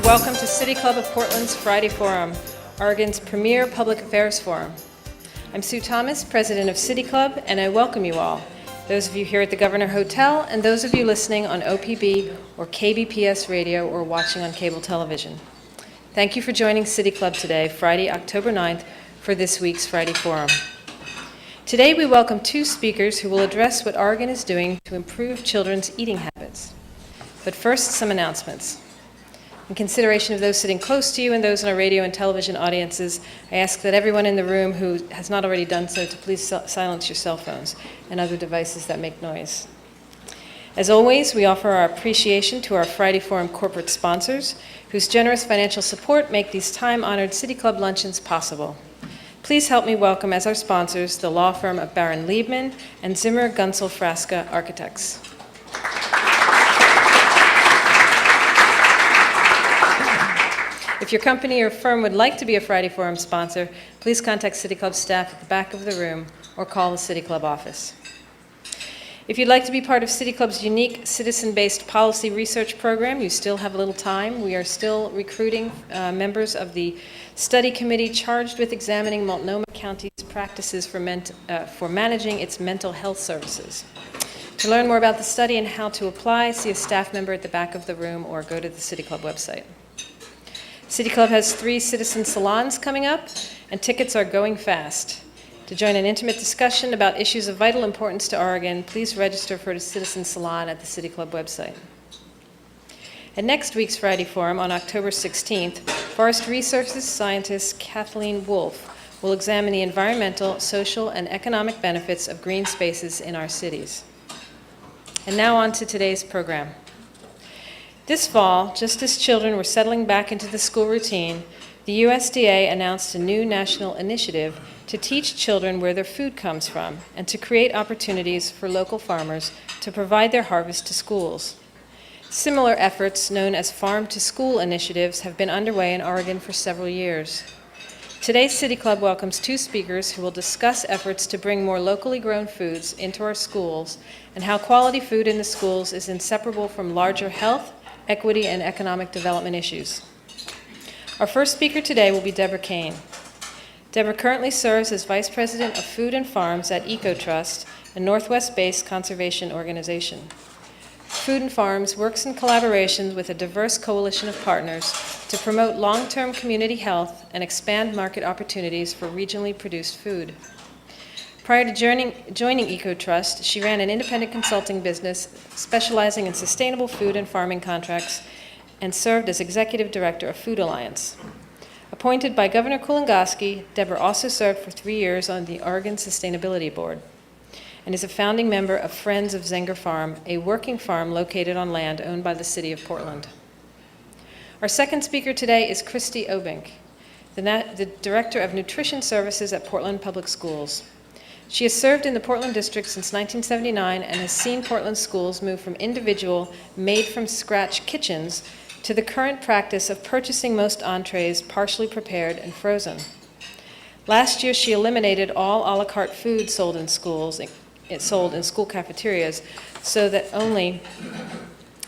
Welcome to City Club of Portland's Friday Forum, Oregon's premier public affairs forum. I'm Sue Thomas, president of City Club, and I welcome you all, those of you here at the Governor Hotel and those of you listening on OPB or KBPS radio or watching on cable television. Thank you for joining City Club today, Friday, October 9th, for this week's Friday Forum. Today we welcome two speakers who will address what Oregon is doing to improve children's eating habits. But first, some announcements. In consideration of those sitting close to you and those in our radio and television audiences, I ask that everyone in the room who has not already done so to please silence your cell phones and other devices that make noise. As always, we offer our appreciation to our Friday Forum corporate sponsors, whose generous financial support make these time-honored City Club luncheons possible. Please help me welcome as our sponsors the law firm of Baron Liebman and Zimmer Gunsel Frasca Architects. If your company or firm would like to be a Friday Forum sponsor, please contact City Club staff at the back of the room or call the City Club office. If you'd like to be part of City Club's unique citizen-based policy research program, you still have a little time. We are still recruiting members of the study committee charged with examining Multnomah County's practices for managing its mental health services. To learn more about the study and how to apply, see a staff member at the back of the room or go to the City Club website. City Club has 3 citizen salons coming up, and tickets are going fast. To join an intimate discussion about issues of vital importance to Oregon, please register for a citizen salon at the City Club website. At next week's Friday Forum on October 16th, Forest Resources scientist Kathleen Wolfe will examine the environmental, social, and economic benefits of green spaces in our cities. And now on to today's program. This fall, just as children were settling back into the school routine, the USDA announced a new national initiative to teach children where their food comes from and to create opportunities for local farmers to provide their harvest to schools. Similar efforts, known as farm-to-school initiatives, have been underway in Oregon for several years. Today's City Club welcomes 2 speakers who will discuss efforts to bring more locally grown foods into our schools and how quality food in the schools is inseparable from larger health, equity, and economic development issues. Our first speaker today will be Deborah Kane. Deborah currently serves as Vice President of Food and Farms at Ecotrust, a Northwest-based conservation organization. Food and Farms works in collaboration with a diverse coalition of partners to promote long-term community health and expand market opportunities for regionally produced food. Prior to joining Ecotrust, she ran an independent consulting business specializing in sustainable food and farming contracts and served as executive director of Food Alliance. Appointed by Governor Kulongoski, Deborah also served for 3 years on the Oregon Sustainability Board and is a founding member of Friends of Zenger Farm, a working farm located on land owned by the City of Portland. Our second speaker today is Kristy Obbink, the Director of Nutrition Services at Portland Public Schools. She has served in the Portland District since 1979 and has seen Portland schools move from individual, made-from-scratch kitchens to the current practice of purchasing most entrees partially prepared and frozen. Last year, she eliminated all a la carte food sold in school cafeterias so that only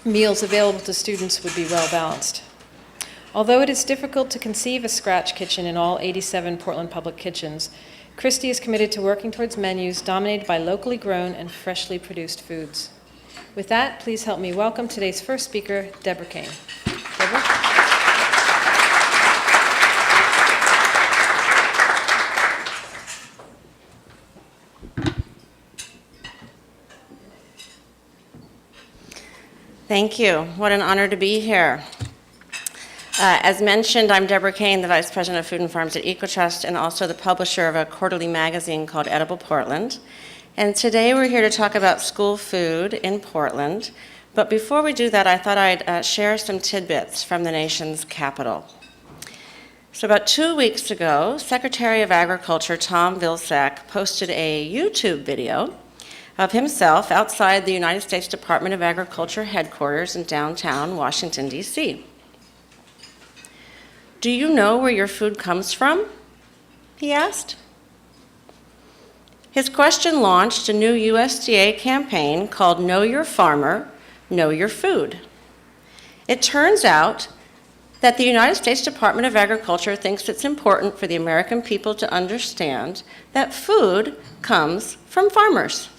meals available to students would be well balanced. Although it is difficult to conceive a scratch kitchen in all 87 Portland public kitchens, Kristy is committed to working towards menus dominated by locally grown and freshly produced foods. With that, please help me welcome today's first speaker, Deborah Kane. Deborah? Thank you. What an honor to be here. As mentioned, I'm Deborah Kane, the Vice President of Food and Farms at Ecotrust and also the publisher of a quarterly magazine called Edible Portland. And today we're here to talk about school food in Portland. But before we do that, I thought I'd share some tidbits from the nation's capital. So about 2 weeks ago, Secretary of Agriculture Tom Vilsack posted a YouTube video of himself outside the United States Department of Agriculture headquarters in downtown Washington, D.C. "Do you know where your food comes from?" he asked. His question launched a new USDA campaign called Know Your Farmer, Know Your Food. It turns out that the United States Department of Agriculture thinks it's important for the American people to understand that food comes from farmers.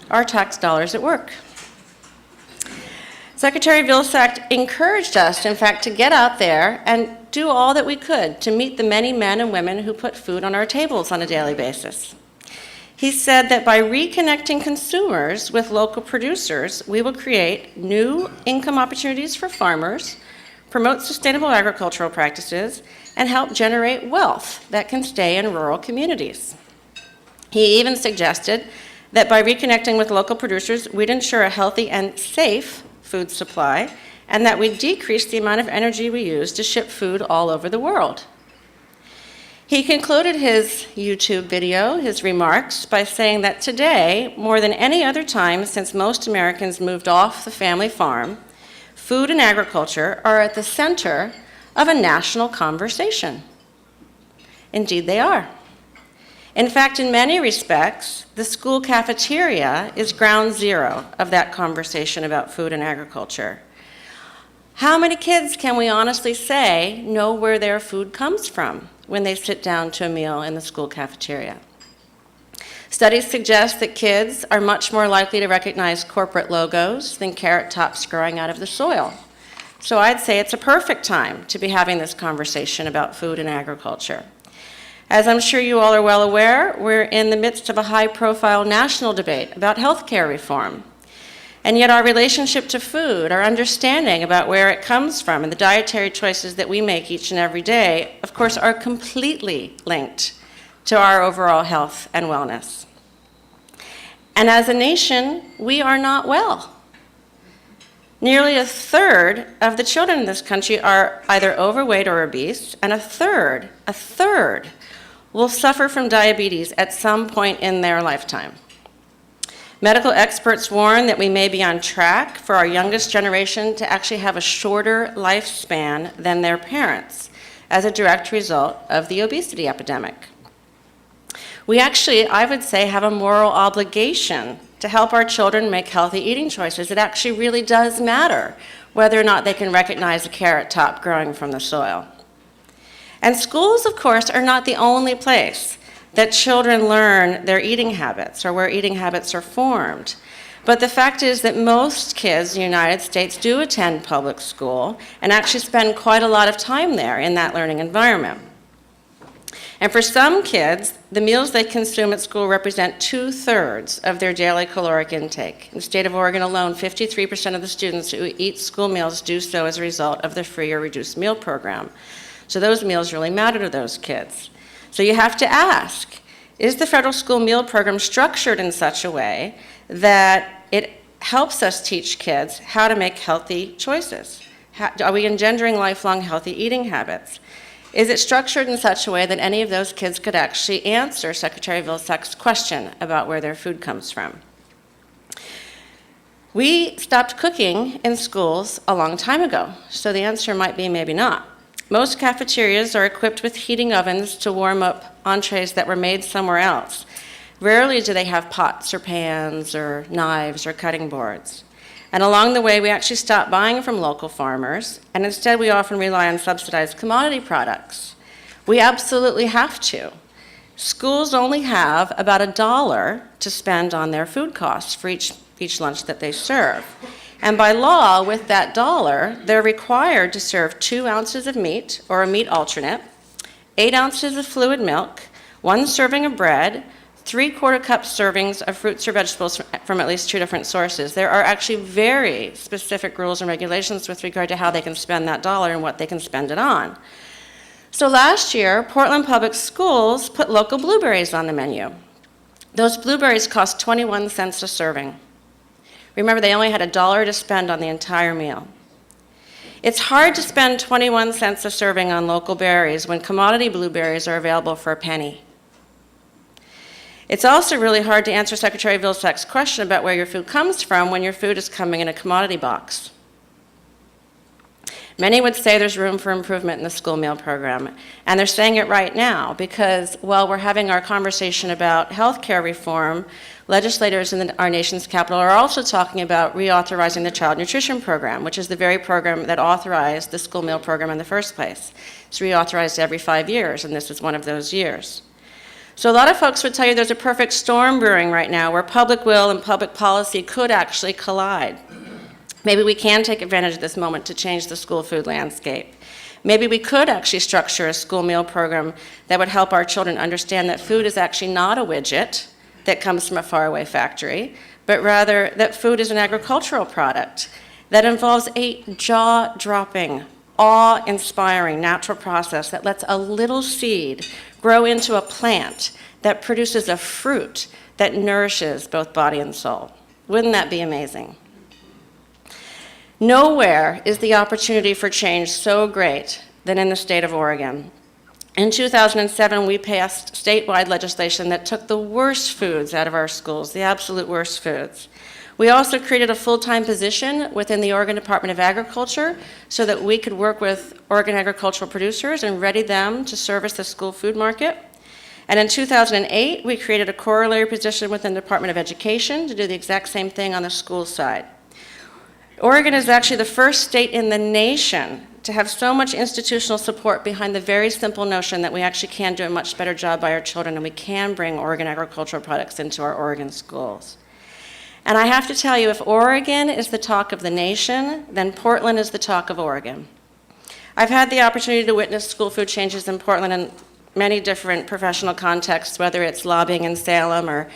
Our tax dollars at work. Secretary Vilsack encouraged us, in fact, to get out there and do all that we could to meet the many men and women who put food on our tables on a daily basis. He said that by reconnecting consumers with local producers, we will create new income opportunities for farmers, promote sustainable agricultural practices, and help generate wealth that can stay in rural communities. He even suggested that by reconnecting with local producers, we'd ensure a healthy and safe food supply, and that we'd decrease the amount of energy we use to ship food all over the world. He concluded his YouTube video, his remarks, by saying that today, more than any other time since most Americans moved off the family farm, food and agriculture are at the center of a national conversation. Indeed, they are. In fact, in many respects, the school cafeteria is ground zero of that conversation about food and agriculture. How many kids can we honestly say know where their food comes from when they sit down to a meal in the school cafeteria? Studies suggest that kids are much more likely to recognize corporate logos than carrot tops growing out of the soil. So I'd say it's a perfect time to be having this conversation about food and agriculture. As I'm sure you all are well aware, we're in the midst of a high-profile national debate about healthcare reform. And yet our relationship to food, our understanding about where it comes from, and the dietary choices that we make each and every day, of course, are completely linked to our overall health and wellness. And as a nation, we are not well. Nearly a third of the children in this country are either overweight or obese, and a third will suffer from diabetes at some point in their lifetime. Medical experts warn that we may be on track for our youngest generation to actually have a shorter lifespan than their parents as a direct result of the obesity epidemic. We actually, I would say, have a moral obligation to help our children make healthy eating choices. It actually really does matter whether or not they can recognize a carrot top growing from the soil. And schools, of course, are not the only place that children learn their eating habits or where eating habits are formed. But the fact is that most kids in the United States do attend public school and actually spend quite a lot of time there in that learning environment. And for some kids, the meals they consume at school represent 2/3 of their daily caloric intake. In the state of Oregon alone, 53% of the students who eat school meals do so as a result of the free or reduced meal program. So those meals really matter to those kids. So you have to ask, is the federal school meal program structured in such a way that it helps us teach kids how to make healthy choices? Are we engendering lifelong healthy eating habits? Is it structured in such a way that any of those kids could actually answer Secretary Vilsack's question about where their food comes from? We stopped cooking in schools a long time ago, so the answer might be maybe not. Most cafeterias are equipped with heating ovens to warm up entrees that were made somewhere else. Rarely do they have pots or pans or knives or cutting boards. And along the way, we actually stopped buying from local farmers, and instead we often rely on subsidized commodity products. We absolutely have to. Schools only have about $1 to spend on their food costs for each lunch that they serve. And by law, with that $1, they're required to serve 2 ounces of meat or a meat alternate, 8 ounces of fluid milk, 1 serving of bread, 3/4 cup servings of fruits or vegetables from at least 2 different sources. There are actually very specific rules and regulations with regard to how they can spend that $1 and what they can spend it on. So last year, Portland Public Schools put local blueberries on the menu. Those blueberries cost 21 cents a serving. Remember, they only had $1 to spend on the entire meal. It's hard to spend 21 cents a serving on local berries when commodity blueberries are available for a penny. It's also really hard to answer Secretary Vilsack's question about where your food comes from when your food is coming in a commodity box. Many would say there's room for improvement in the school meal program, and they're saying it right now because while we're having our conversation about health care reform, legislators in our nation's capital are also talking about reauthorizing the child nutrition program, which is the very program that authorized the school meal program in the first place. It's reauthorized every 5 years, and this is one of those years. So a lot of folks would tell you there's a perfect storm brewing right now where public will and public policy could actually collide. Maybe we can take advantage of this moment to change the school food landscape. Maybe we could actually structure a school meal program that would help our children understand that food is actually not a widget that comes from a faraway factory, but rather that food is an agricultural product that involves a jaw-dropping, awe-inspiring natural process that lets a little seed grow into a plant that produces a fruit that nourishes both body and soul. Wouldn't that be amazing? Nowhere is the opportunity for change so great than in the state of Oregon. In 2007, we passed statewide legislation that took the worst foods out of our schools, the absolute worst foods. We also created a full-time position within the Oregon Department of Agriculture so that we could work with Oregon agricultural producers and ready them to service the school food market. And in 2008, we created a corollary position within the Department of Education to do the exact same thing on the school side. Oregon is actually the first state in the nation to have so much institutional support behind the very simple notion that we actually can do a much better job by our children and we can bring Oregon agricultural products into our Oregon schools. And I have to tell you, if Oregon is the talk of the nation, then Portland is the talk of Oregon. I've had the opportunity to witness school food changes in Portland in many different professional contexts, whether it's lobbying in Salem or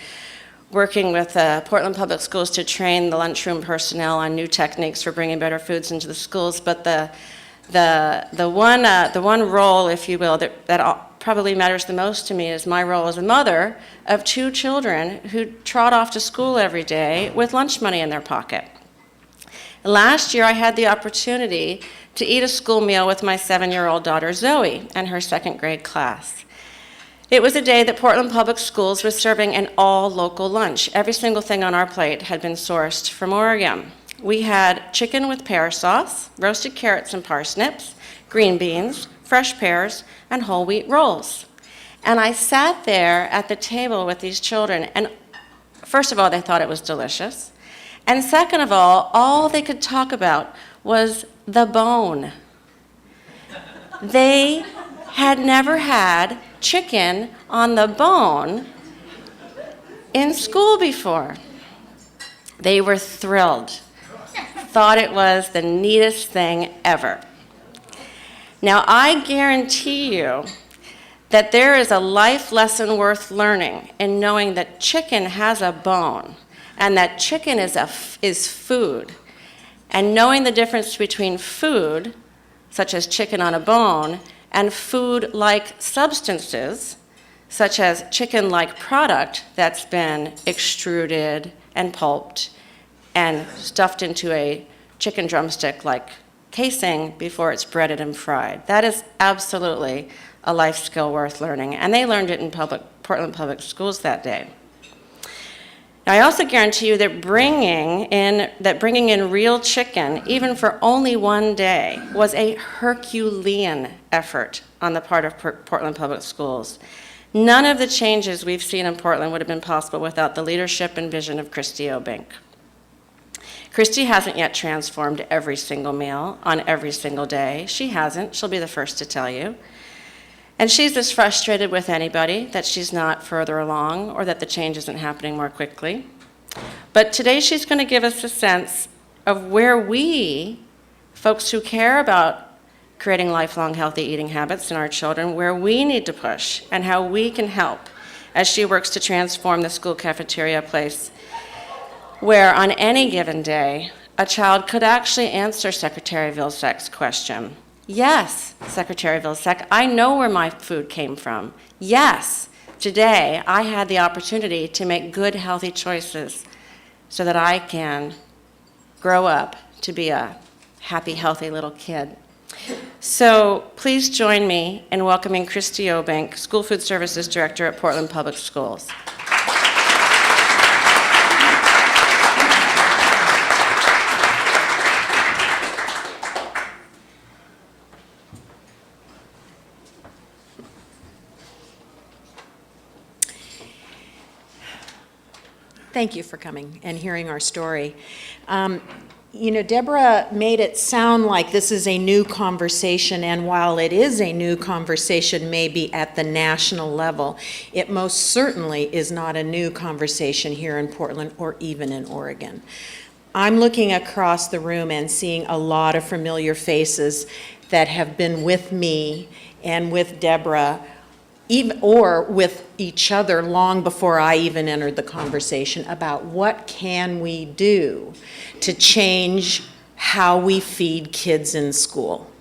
working with Portland Public Schools to train the lunchroom personnel on new techniques for bringing better foods into the schools. But the one role, if you will, that probably matters the most to me is my role as a mother of 2 children who trot off to school every day with lunch money in their pocket. Last year, I had the opportunity to eat a school meal with my 7-year-old daughter, Zoe, and her 2nd grade class. It was a day that Portland Public Schools was serving an all-local lunch. Every single thing on our plate had been sourced from Oregon. We had chicken with pear sauce, roasted carrots and parsnips, green beans, fresh pears, and whole wheat rolls. And I sat there at the table with these children, and first of all, they thought it was delicious. And second of all they could talk about was the bone. They had never had chicken on the bone in school before. They were thrilled, thought it was the neatest thing ever. Now, I guarantee you that there is a life lesson worth learning in knowing that chicken has a bone and that chicken is food. And knowing the difference between food, such as chicken on a bone, and food-like substances, such as chicken-like product that's been extruded and pulped and stuffed into a chicken drumstick-like casing before it's breaded and fried. That is absolutely a life skill worth learning, and they learned it in Portland Public Schools that day. Now, I also guarantee you that bringing in real chicken, even for only one day, was a Herculean effort on the part of Portland Public Schools. None of the changes we've seen in Portland would have been possible without the leadership and vision of Kristy Obbink. Kristy hasn't yet transformed every single meal on every single day. She hasn't. She'll be the first to tell you. And she's as frustrated with anybody that she's not further along or that the change isn't happening more quickly. But today she's going to give us a sense of where we, folks who care about creating lifelong healthy eating habits in our children, where we need to push and how we can help as she works to transform the school cafeteria place where on any given day a child could actually answer Secretary Vilsack's question. Yes, Secretary Vilsack, I know where my food came from. Yes, today I had the opportunity to make good, healthy choices so that I can grow up to be a happy, healthy little kid. So please join me in welcoming Kristy Obbink, School Food Services Director at Portland Public Schools. Thank you for coming and hearing our story. You know, Deborah made it sound like this is a new conversation, and while it is a new conversation maybe at the national level, it most certainly is not a new conversation here in Portland or even in Oregon. I'm looking across the room and seeing a lot of familiar faces that have been with me and with Deborah, even, or with each other long before I even entered the conversation about what can we do to change how we feed kids in school.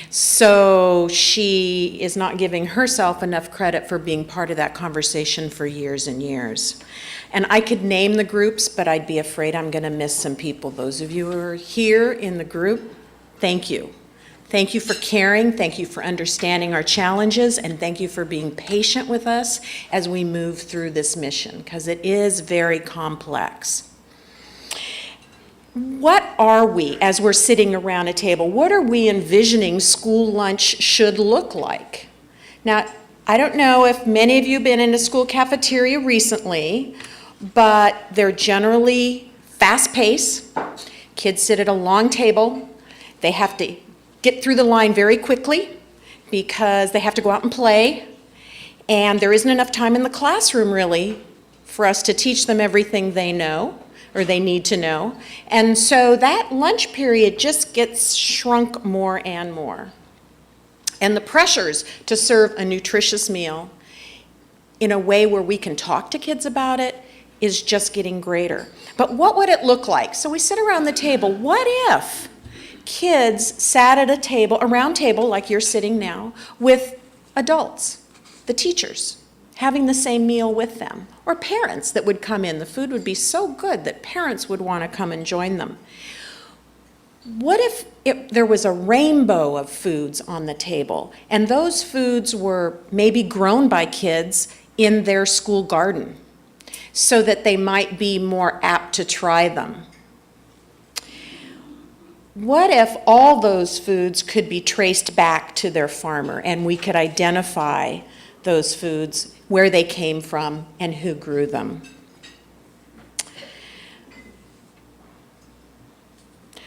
So she is not giving herself enough credit for being part of that conversation for years and years. And I could name the groups, but I'd be afraid I'm going to miss some people. Those of you who are here in the group, thank you. Thank you for caring, thank you for understanding our challenges, and thank you for being patient with us as we move through this mission, because it is very complex. What are we, as we're sitting around a table, what are we envisioning school lunch should look like? Now, I don't know if many of you have been in a school cafeteria recently, but they're generally fast-paced. Kids sit at a long table. They have to get through the line very quickly because they have to go out and play, and there isn't enough time in the classroom really for us to teach them everything they know or they need to know. And so that lunch period just gets shrunk more and more. And the pressures to serve a nutritious meal in a way where we can talk to kids about it is just getting greater. But what would it look like? So we sit around the table. What if kids sat at a table, a round table like you're sitting now, with adults, the teachers, having the same meal with them, or parents that would come in? The food would be so good that parents would want to come and join them. What if there was a rainbow of foods on the table, and those foods were maybe grown by kids in their school garden, so that they might be more apt to try them? What if all those foods could be traced back to their farmer, and we could identify those foods, where they came from, and who grew them?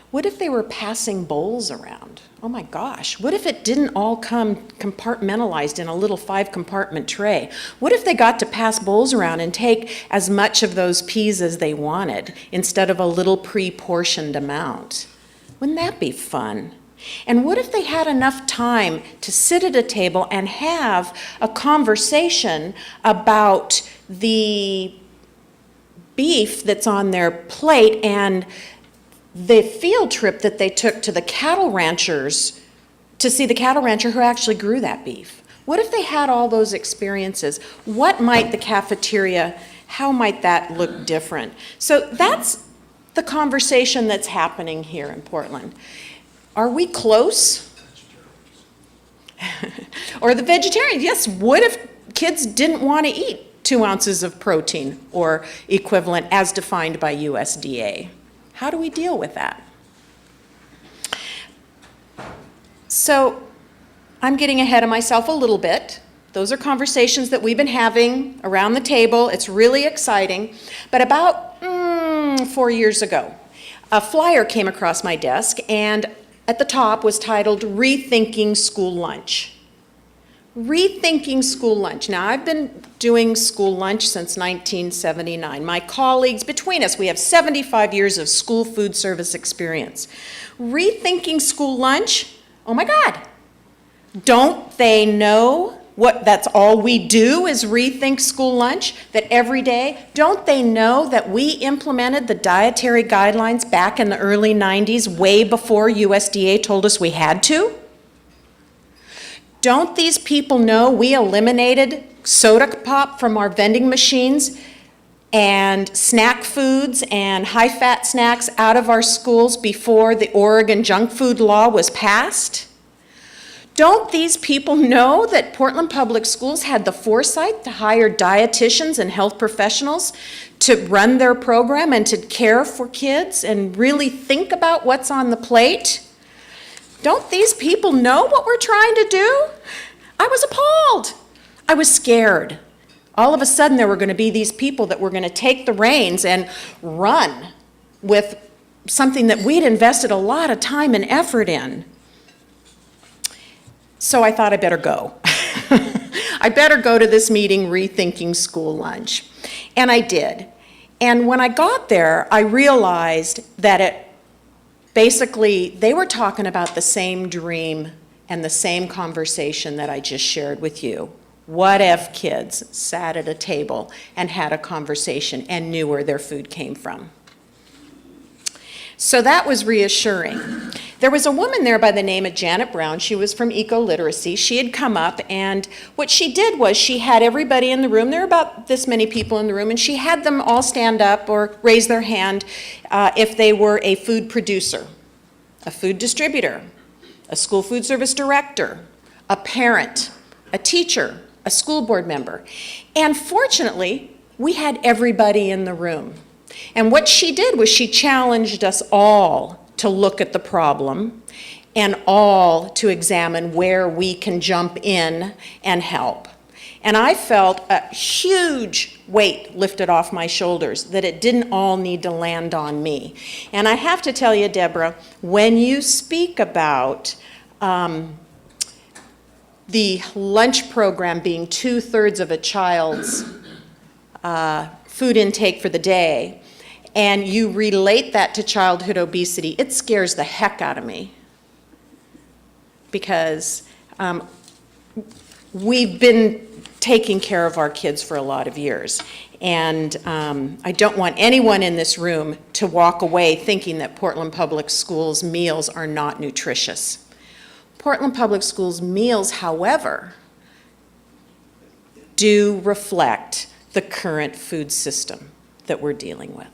What if they were passing bowls around? Oh my gosh, what if it didn't all come compartmentalized in a little 5-compartment tray? What if they got to pass bowls around and take as much of those peas as they wanted instead of a little pre-portioned amount? Wouldn't that be fun? And what if they had enough time to sit at a table and have a conversation about the beef that's on their plate and the field trip that they took to the cattle ranchers to see the cattle rancher who actually grew that beef? What if they had all those experiences? What might the cafeteria, how might that look different? So that's the conversation that's happening here in Portland. Are we close? Or the vegetarian, yes, what if kids didn't want to eat 2 ounces of protein or equivalent as defined by USDA? How do we deal with that? So I'm getting ahead of myself a little bit. Those are conversations that we've been having around the table. It's really exciting. But about 4 years ago, a flyer came across my desk, and at the top was titled Rethinking School Lunch. Rethinking School Lunch. Now, I've been doing school lunch since 1979. My colleagues, between us, we have 75 years of school food service experience. Rethinking school lunch, oh my God. Don't they know what that's all we do is rethink school lunch, that every day? Don't they know that we implemented the dietary guidelines back in the early 90s, way before USDA told us we had to? Don't these people know we eliminated soda pop from our vending machines and snack foods and high-fat snacks out of our schools before the Oregon junk food law was passed? Don't these people know that Portland Public Schools had the foresight to hire dietitians and health professionals to run their program and to care for kids and really think about what's on the plate? Don't these people know what we're trying to do? I was appalled. I was scared. All of a sudden, there were going to be these people that were going to take the reins and run with something that we'd invested a lot of time and effort in. So I thought I better go. I better go to this meeting, Rethinking School Lunch. And I did. And when I got there, I realized that basically they were talking about the same dream and the same conversation that I just shared with you. What if kids sat at a table and had a conversation and knew where their food came from? So that was reassuring. There was a woman there by the name of Janet Brown. She was from Eco-Literacy. She had come up, and what she did was she had everybody in the room. There were about this many people in the room, and she had them all stand up or raise their hand if they were a food producer, a food distributor, a school food service director, a parent, a teacher, a school board member. And fortunately, we had everybody in the room. And what she did was she challenged us all to look at the problem and all to examine where we can jump in and help. And I felt a huge weight lifted off my shoulders, that it didn't all need to land on me. And I have to tell you, Deborah, when you speak about the lunch program being 2/3 of a child's food intake for the day, and you relate that to childhood obesity, it scares the heck out of me. Because we've been taking care of our kids for a lot of years. And I don't want anyone in this room to walk away thinking that Portland Public Schools meals are not nutritious. Portland Public Schools meals, however, do reflect the current food system that we're dealing with.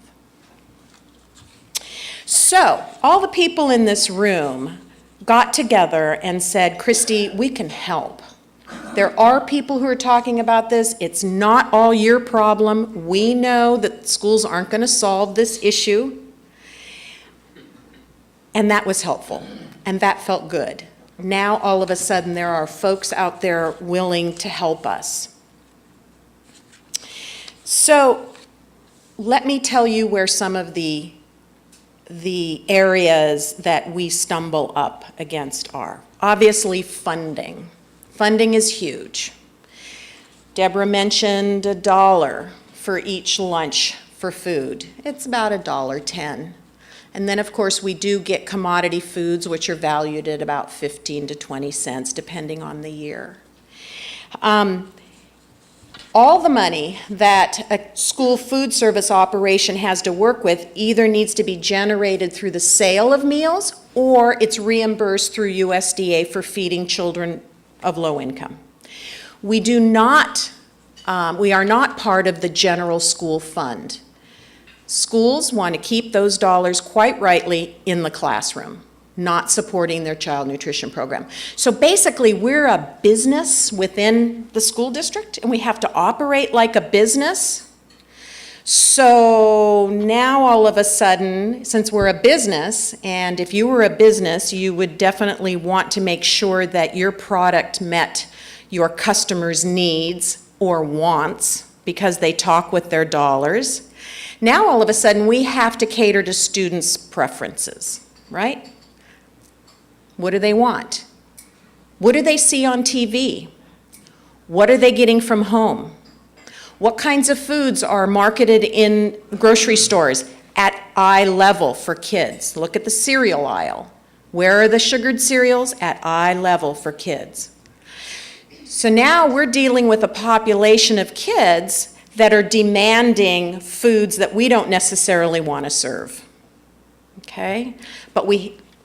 So, all the people in this room got together and said, Kristy, we can help. There are people who are talking about this. It's not all your problem. We know that schools aren't going to solve this issue. And that was helpful, and that felt good. Now, all of a sudden, there are folks out there willing to help us. So, let me tell you where some of the areas that we stumble up against are. Obviously, funding. Funding is huge. Deborah mentioned $1 for each lunch for food. It's about $1.10. And then, of course, we do get commodity foods, which are valued at about 15 to 20 cents, depending on the year. All the money that a school food service operation has to work with either needs to be generated through the sale of meals or it's reimbursed through USDA for feeding children of low income. We are not part of the general school fund. Schools want to keep those dollars quite rightly in the classroom, not supporting their child nutrition program. So basically, we're a business within the school district, and we have to operate like a business. So now all of a sudden, since we're a business, and if you were a business, you would definitely want to make sure that your product met your customers' needs or wants because they talk with their dollars. Now all of a sudden, we have to cater to students' preferences, right? What do they want? What do they see on TV? What are they getting from home? What kinds of foods are marketed in grocery stores at eye level for kids? Look at the cereal aisle. Where are the sugared cereals? At eye level for kids. So now we're dealing with a population of kids that are demanding foods that we don't necessarily want to serve. Okay?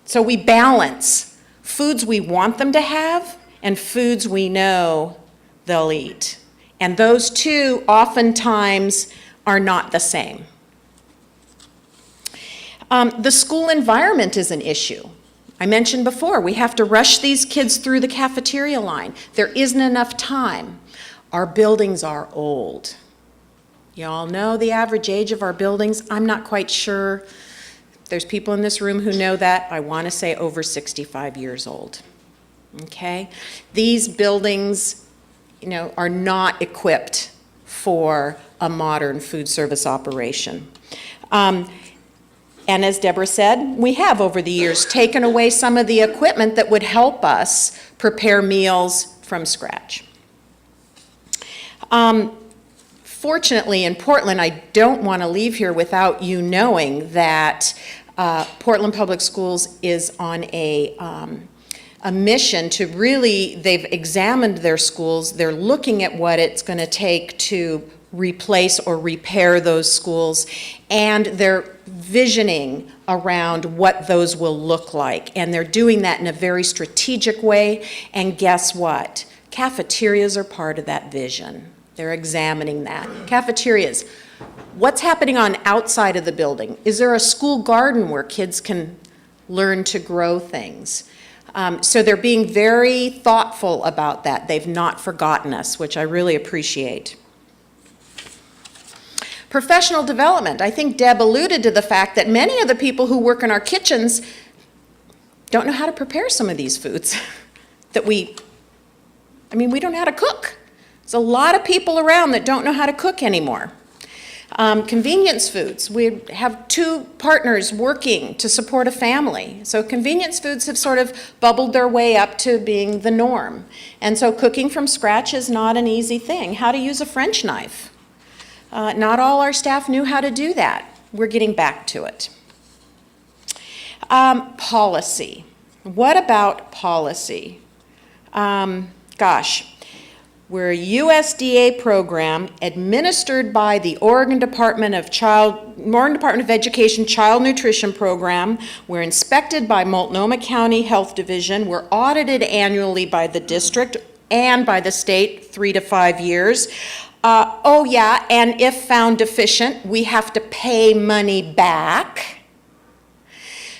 So we balance foods we want them to have and foods we know they'll eat. And those two oftentimes are not the same. The school environment is an issue. I mentioned before, we have to rush these kids through the cafeteria line. There isn't enough time. Our buildings are old. You all know the average age of our buildings. I'm not quite sure. There's people in this room who know that. I want to say over 65 years old. Okay? These buildings, are not equipped for a modern food service operation. And as Deborah said, we have over the years taken away some of the equipment that would help us prepare meals from scratch. Fortunately, in Portland, I don't want to leave here without you knowing that Portland Public Schools is on a mission to really, they've examined their schools, they're looking at what it's going to take to replace or repair those schools, and they're visioning around what those will look like. And they're doing that in a very strategic way, and guess what? Cafeterias are part of that vision. They're examining that. Cafeterias. What's happening on outside of the building? Is there a school garden where kids can learn to grow things? So they're being very thoughtful about that. They've not forgotten us, which I really appreciate. Professional development. I think Deb alluded to the fact that many of the people who work in our kitchens don't know how to prepare some of these foods that we don't know how to cook. There's a lot of people around that don't know how to cook anymore. Convenience foods. We have 2 partners working to support a family. So convenience foods have sort of bubbled their way up to being the norm. And so cooking from scratch is not an easy thing. How to use a French knife. Not all our staff knew how to do that. We're getting back to it. Policy. What about policy? We're a USDA program administered by the Oregon Department of Education Child Nutrition Program. We're inspected by Multnomah County Health Division. We're audited annually by the district and by the state 3 to 5 years. And if found deficient, we have to pay money back.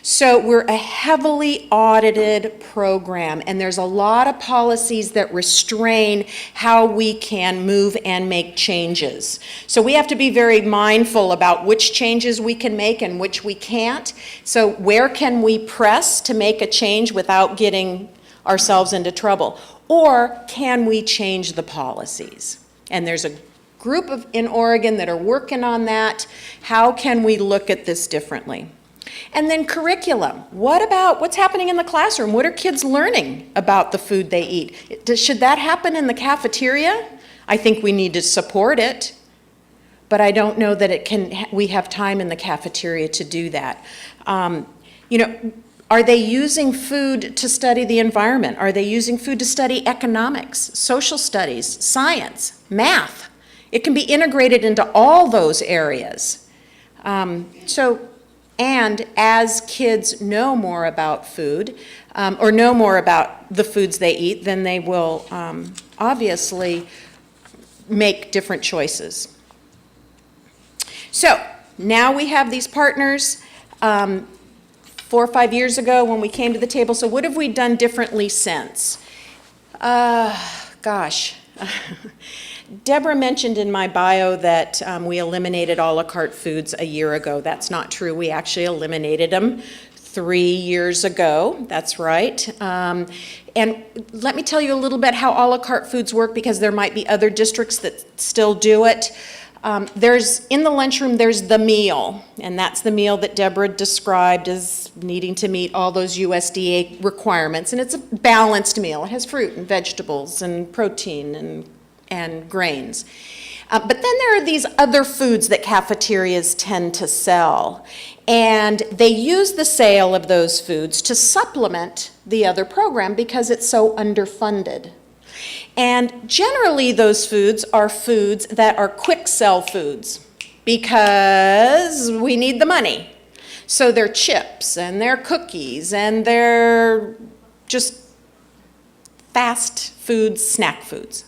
So we're a heavily audited program, and there's a lot of policies that restrain how we can move and make changes. So we have to be very mindful about which changes we can make and which we can't. So where can we press to make a change without getting ourselves into trouble? Or can we change the policies? And there's a group in Oregon that are working on that. How can we look at this differently? And then curriculum. What about what's happening in the classroom? What are kids learning about the food they eat? Should that happen in the cafeteria? I think we need to support it, but I don't know that we have time in the cafeteria to do that. Are they using food to study the environment? Are they using food to study economics, social studies, science, math? It can be integrated into all those areas. And as kids know more about food, or know more about the foods they eat, then they will obviously make different choices. So now we have these partners. 4 or 5 years ago when we came to the table, so what have we done differently since? Deborah mentioned in my bio that we eliminated a la carte foods a year ago. That's not true. We actually eliminated them 3 years ago. That's right. And let me tell you a little bit how a la carte foods work, because there might be other districts that still do it. In the lunchroom, there's the meal, and that's the meal that Deborah described as needing to meet all those USDA requirements, and it's a balanced meal. It has fruit and vegetables and protein and grains. But then there are these other foods that cafeterias tend to sell, and they use the sale of those foods to supplement the other program because it's so underfunded. And generally those foods are foods that are quick sell foods because we need the money. So they're chips and they're cookies and they're just fast foods, snack foods.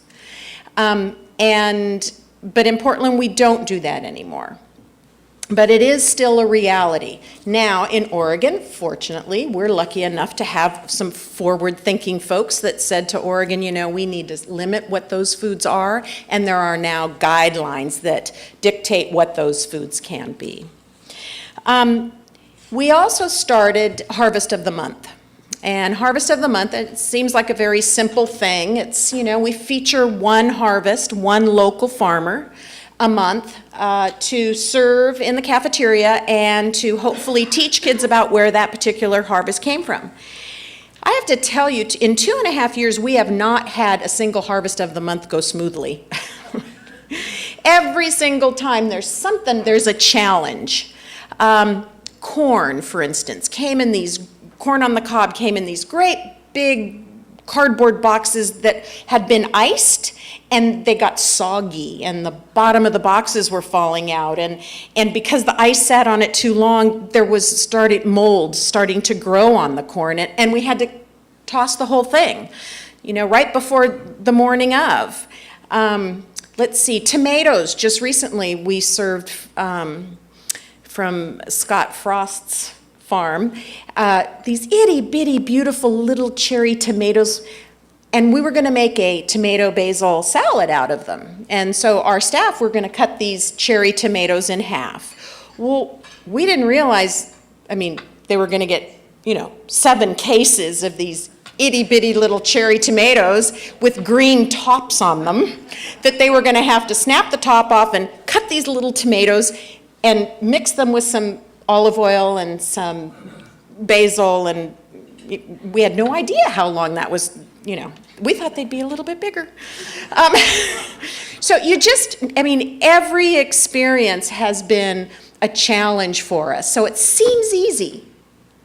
But in Portland, we don't do that anymore. But it is still a reality. Now, in Oregon, fortunately, we're lucky enough to have some forward-thinking folks that said to Oregon, we need to limit what those foods are, and there are now guidelines that dictate what those foods can be. We also started Harvest of the Month. And Harvest of the Month, it seems like a very simple thing. It's, we feature one harvest, one local farmer a month to serve in the cafeteria and to hopefully teach kids about where that particular harvest came from. I have to tell you, in 2.5 years, we have not had a single Harvest of the Month go smoothly. Every single time there's a challenge. Corn, for instance, corn on the cob came in these great big cardboard boxes that had been iced, and they got soggy, and the bottom of the boxes were falling out, and because the ice sat on it too long, there was mold starting to grow on the corn, and we had to toss the whole thing, right before the morning of. Let's see, tomatoes. Just recently, we served from Scott Frost's farm these itty-bitty, beautiful little cherry tomatoes, and we were going to make a tomato basil salad out of them. And so our staff were going to cut these cherry tomatoes in half. Well, we didn't realize, they were going to get, 7 cases of these itty-bitty little cherry tomatoes with green tops on them, that they were going to have to snap the top off and cut these little tomatoes and mix them with some olive oil and some basil, and we had no idea how long that was, we thought they'd be a little bit bigger. So every experience has been a challenge for us. So it seems easy.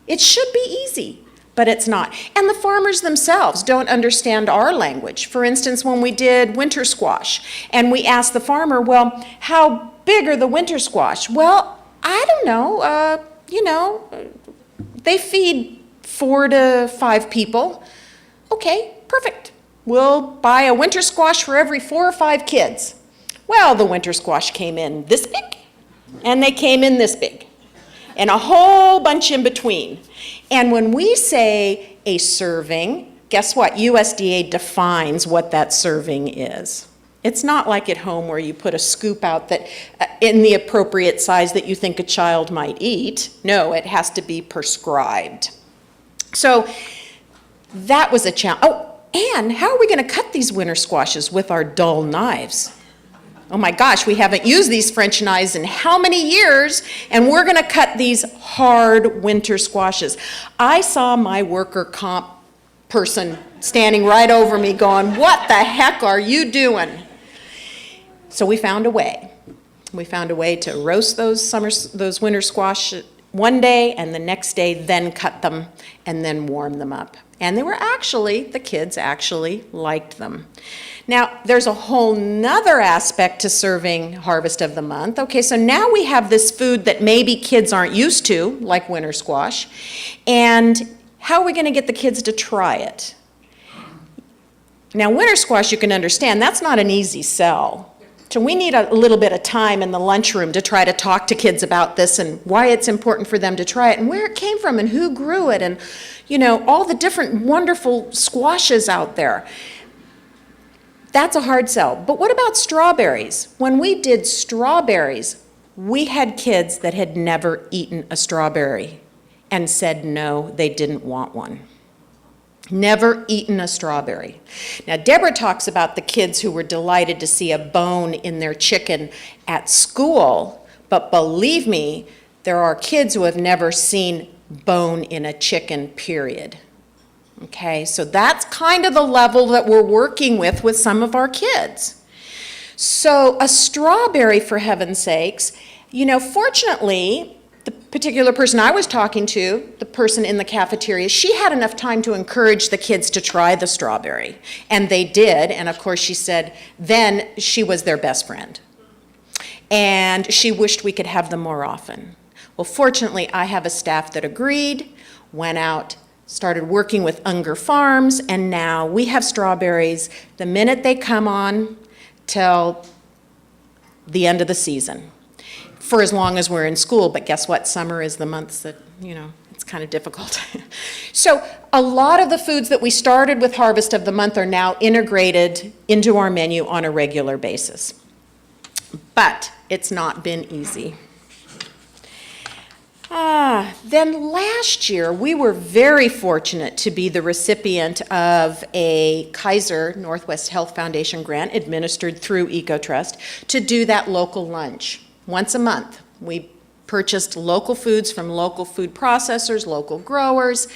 It should be easy, but it's not. And the farmers themselves don't understand our language. For instance, when we did winter squash, and we asked the farmer, well, how big are the winter squash? Well, I don't know, they feed 4 to 5 people. Okay, perfect. We'll buy a winter squash for every 4 or 5 kids. Well, the winter squash came in this big, and they came in this big, and a whole bunch in between. And when we say a serving, guess what? USDA defines what that serving is. It's not like at home where you put a scoop out that in the appropriate size that you think a child might eat. No, it has to be prescribed. So that was a challenge. Oh, and how are we going to cut these winter squashes with our dull knives? Oh my gosh, we haven't used these French knives in how many years, and we're going to cut these hard winter squashes. I saw my worker comp person standing right over me going, what the heck are you doing? So we found a way. We found a way to roast those winter squash one day, and the next day then cut them and then warm them up. And the kids actually liked them. Now, there's a whole nother aspect to serving Harvest of the Month. Okay, so now we have this food that maybe kids aren't used to, like winter squash, and how are we going to get the kids to try it? Now, winter squash, you can understand, that's not an easy sell. So we need a little bit of time in the lunchroom to try to talk to kids about this and why it's important for them to try it and where it came from and who grew it and, all the different wonderful squashes out there. That's a hard sell. But what about strawberries? When we did strawberries, we had kids that had never eaten a strawberry and said no, they didn't want one. Never eaten a strawberry. Now, Deborah talks about the kids who were delighted to see a bone in their chicken at school, but believe me, there are kids who have never seen bone in a chicken, period. Okay, so that's kind of the level that we're working with some of our kids. So a strawberry, for heaven's sakes, fortunately, the particular person I was talking to, the person in the cafeteria, she had enough time to encourage the kids to try the strawberry. And they did, and of course she said then she was their best friend. And she wished we could have them more often. Well, fortunately, I have a staff that agreed, went out, started working with Unger Farms, and now we have strawberries the minute they come on till the end of the season. For as long as we're in school, but guess what? Summer is the months that, it's kind of difficult. So a lot of the foods that we started with Harvest of the Month are now integrated into our menu on a regular basis. But it's not been easy. Then last year, we were very fortunate to be the recipient of a Kaiser Northwest Health Foundation grant administered through Ecotrust to do that local lunch. Once a month, we purchased local foods from local food processors, local growers,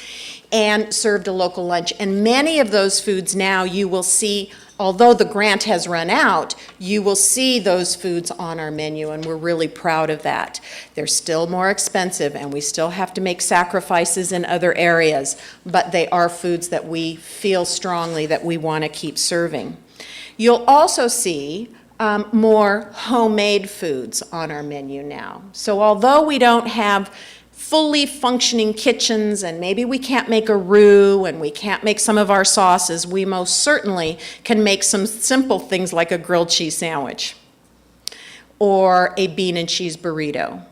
and served a local lunch. And many of those foods now you will see, although the grant has run out, you will see those foods on our menu, and we're really proud of that. They're still more expensive, and we still have to make sacrifices in other areas, but they are foods that we feel strongly that we want to keep serving. You'll also see more homemade foods on our menu now. So although we don't have fully functioning kitchens, and maybe we can't make a roux and we can't make some of our sauces, we most certainly can make some simple things like a grilled cheese sandwich or a bean and cheese burrito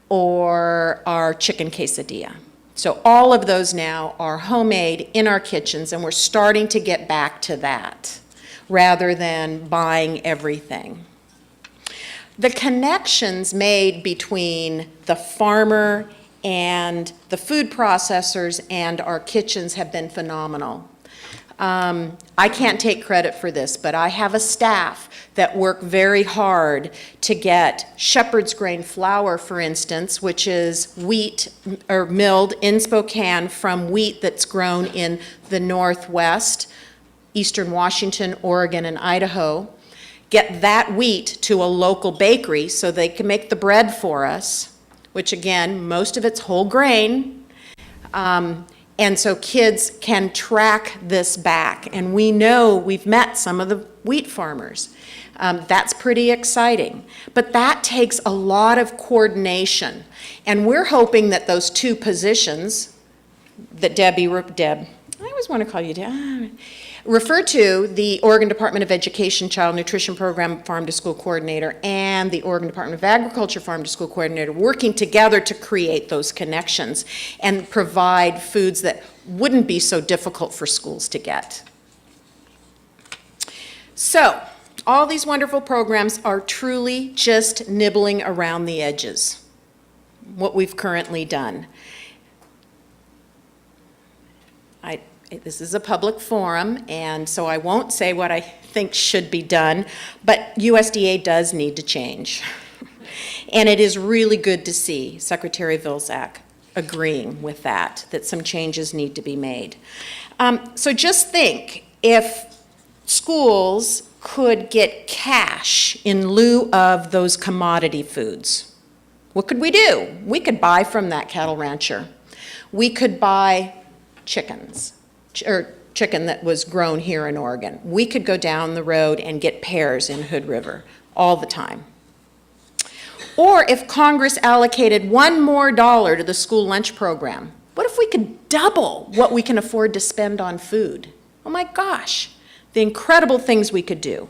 or our chicken quesadilla. So all of those now are homemade in our kitchens, and we're starting to get back to that rather than buying everything. The connections made between the farmer and the food processors and our kitchens have been phenomenal. I can't take credit for this, but I have a staff that work very hard to get shepherd's grain flour, for instance, which is wheat or milled in Spokane from wheat that's grown in the Northwest, Eastern Washington, Oregon, and Idaho. Get that wheat to a local bakery so they can make the bread for us, which again, most of it's whole grain. And so kids can track this back. And we know, we've met some of the wheat farmers. That's pretty exciting. But that takes a lot of coordination. And we're hoping that those two positions that Deb, I always want to call you Deb, refer to the Oregon Department of Education Child Nutrition Program Farm to School Coordinator and the Oregon Department of Agriculture Farm to School Coordinator working together to create those connections and provide foods that wouldn't be so difficult for schools to get. So, all these wonderful programs are truly just nibbling around the edges, what we've currently done. This is a public forum, and so I won't say what I think should be done, but USDA does need to change. And it is really good to see Secretary Vilsack agreeing with that some changes need to be made. So just think, if schools could get cash in lieu of those commodity foods, what could we do? We could buy from that cattle rancher. We could buy chickens. Or chicken that was grown here in Oregon. We could go down the road and get pears in Hood River all the time. Or if Congress allocated $1 more to the school lunch program, what if we could double what we can afford to spend on food? Oh my gosh, the incredible things we could do.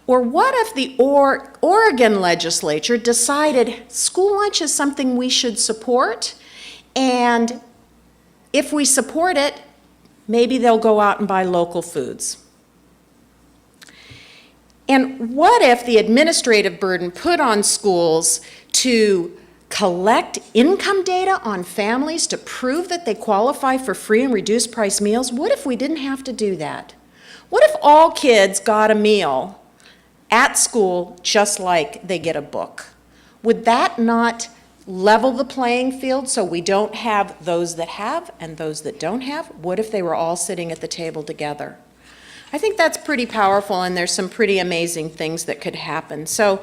Or what if the Oregon legislature decided school lunch is something we should support, and if we support it, maybe they'll go out and buy local foods. And what if the administrative burden put on schools to collect income data on families to prove that they qualify for free and reduced price meals? What if we didn't have to do that? What if all kids got a meal at school just like they get a book? Would that not level the playing field so we don't have those that have and those that don't have? What if they were all sitting at the table together? I think that's pretty powerful, and there's some pretty amazing things that could happen. So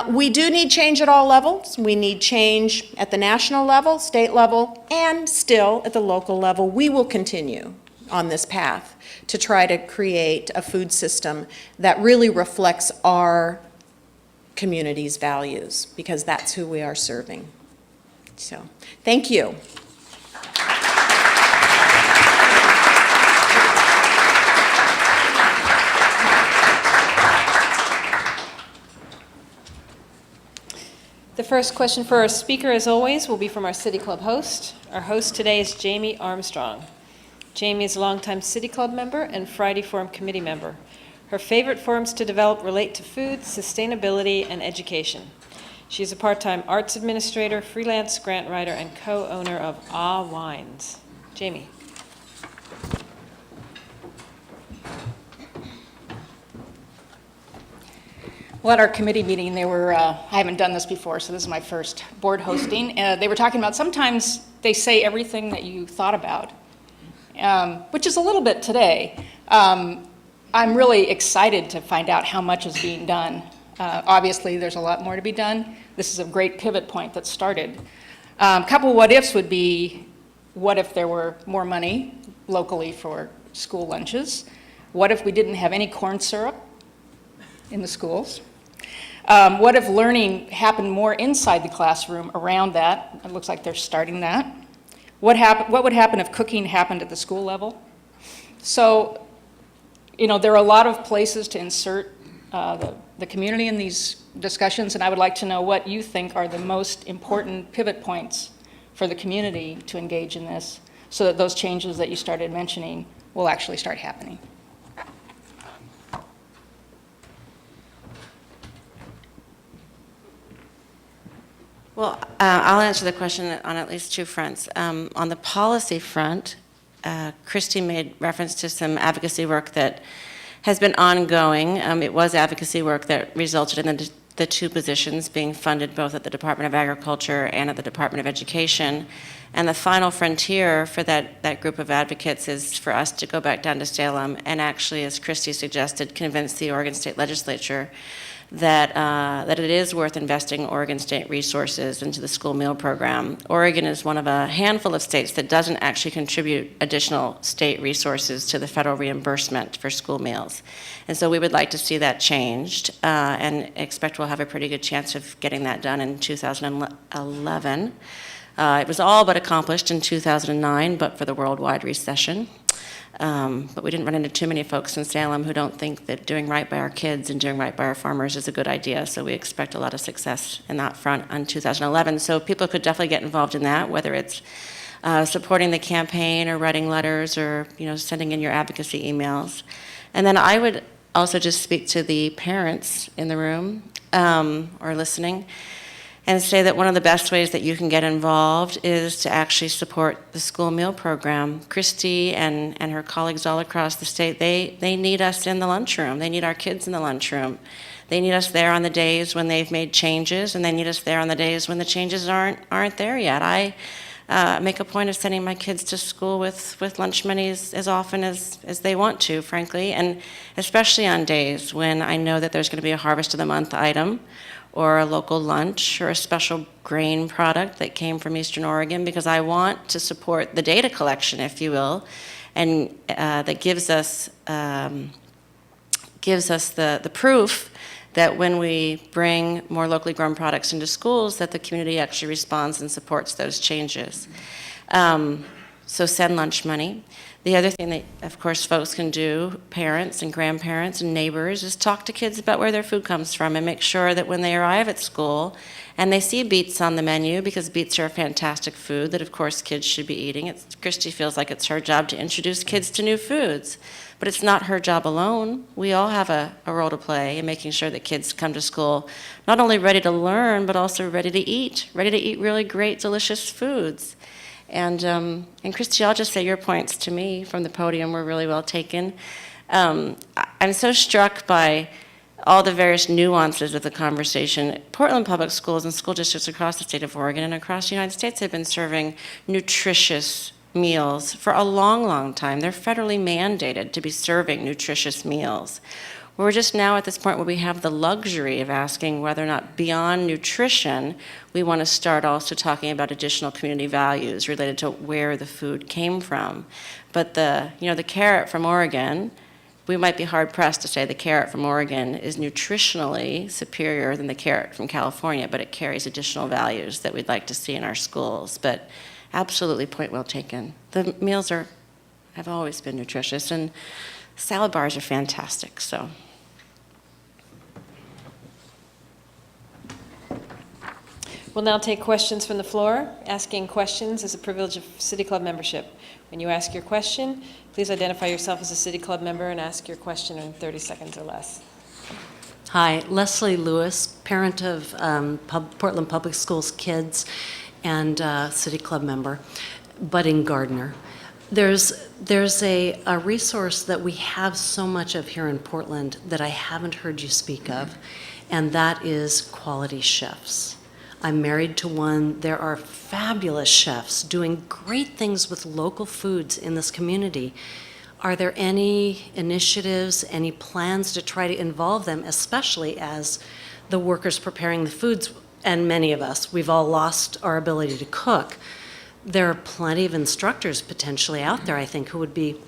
we do need change at all levels. We need change at the national level, state level, and still at the local level. We will continue on this path to try to create a food system that really reflects our community's values, because that's who we are serving. So, thank you. The first question for our speaker, as always, will be from our City Club host. Our host today is Jamie Armstrong. Jamie is a longtime City Club member and Friday Forum committee member. Her favorite forums to develop relate to food, sustainability, and education. She is a part-time arts administrator, freelance grant writer, and co-owner of Ah Wines. Jamie. Well, at our committee meeting, they were, I haven't done this before, so this is my first board hosting. They were talking about sometimes they say everything that you thought about, which is a little bit today. I'm really excited to find out how much is being done. Obviously, there's a lot more to be done. This is a great pivot point that started. A couple what ifs would be, what if there were more money locally for school lunches? What if we didn't have any corn syrup in the schools? What if learning happened more inside the classroom around that? It looks like they're starting that. What would happen if cooking happened at the school level? So, you know, there are a lot of places to insert the community in these discussions, and I would like to know what you think are the most important pivot points for the community to engage in this, so that those changes that you started mentioning will actually start happening. Well, I'll answer the question on at least two fronts. On the policy front, Kristy made reference to some advocacy work that has been ongoing. It was advocacy work that resulted in the two positions being funded both at the Department of Agriculture and at the Department of Education. And the final frontier for that group of advocates is for us to go back down to Salem and actually, as Kristy suggested, convince the Oregon State Legislature that it is worth investing Oregon State resources into the school meal program. Oregon is one of a handful of states that doesn't actually contribute additional state resources to the federal reimbursement for school meals. And so we would like to see that changed and expect we'll have a pretty good chance of getting that done in 2011. It was all but accomplished in 2009, but for the worldwide recession. But we didn't run into too many folks in Salem who don't think that doing right by our kids and doing right by our farmers is a good idea. So we expect a lot of success in that front on 2011. So people could definitely get involved in that, whether it's supporting the campaign or writing letters or sending in your advocacy emails. And then I would also just speak to the parents in the room or listening, and say that one of the best ways that you can get involved is to actually support the school meal program. Kristy and her colleagues all across the state, they need us in the lunchroom. They need our kids in the lunchroom. They need us there on the days when they've made changes, and they need us there on the days when the changes aren't there yet. I make a point of sending my kids to school with lunch money as often as they want to, frankly, and especially on days when I know that there's going to be a harvest of the month item, or a local lunch, or a special grain product that came from Eastern Oregon, because I want to support the data collection, if you will, and that gives us the proof that when we bring more locally grown products into schools, that the community actually responds and supports those changes. So send lunch money. The other thing that, of course, folks can do, parents and grandparents and neighbors, is talk to kids about where their food comes from and make sure that when they arrive at school and they see beets on the menu, because beets are a fantastic food that, of course, kids should be eating. Kristy feels like it's her job to introduce kids to new foods, but it's not her job alone. We all have a role to play in making sure that kids come to school not only ready to learn, but also ready to eat really great, delicious foods. And Kristy, I'll just say your points to me from the podium were really well taken. I'm so struck by all the various nuances of the conversation. Portland Public Schools and school districts across the state of Oregon and across the United States have been serving nutritious meals for a long, long time. They're federally mandated to be serving nutritious meals. We're just now at this point where we have the luxury of asking whether or not beyond nutrition, we want to start also talking about additional community values related to where the food came from. But the carrot from Oregon, we might be hard pressed to say the carrot from Oregon is nutritionally superior than the carrot from California, but it carries additional values that we'd like to see in our schools. But absolutely, point well taken. The meals have always been nutritious, and salad bars are fantastic, so. We'll now take questions from the floor. Asking questions is a privilege of City Club membership. When you ask your question, please identify yourself as a City Club member and ask your question in 30 seconds or less. Hi, Leslie Lewis, parent of Portland Public Schools kids and City Club member, budding gardener. There's a resource that we have so much of here in Portland that I haven't heard you speak of, and that is quality chefs. I'm married to one. There are fabulous chefs doing great things with local foods in this community. Are there any initiatives, any plans to try to involve them, especially as the workers preparing the foods, and many of us, we've all lost our ability to cook. There are plenty of instructors potentially out there, I think, who would be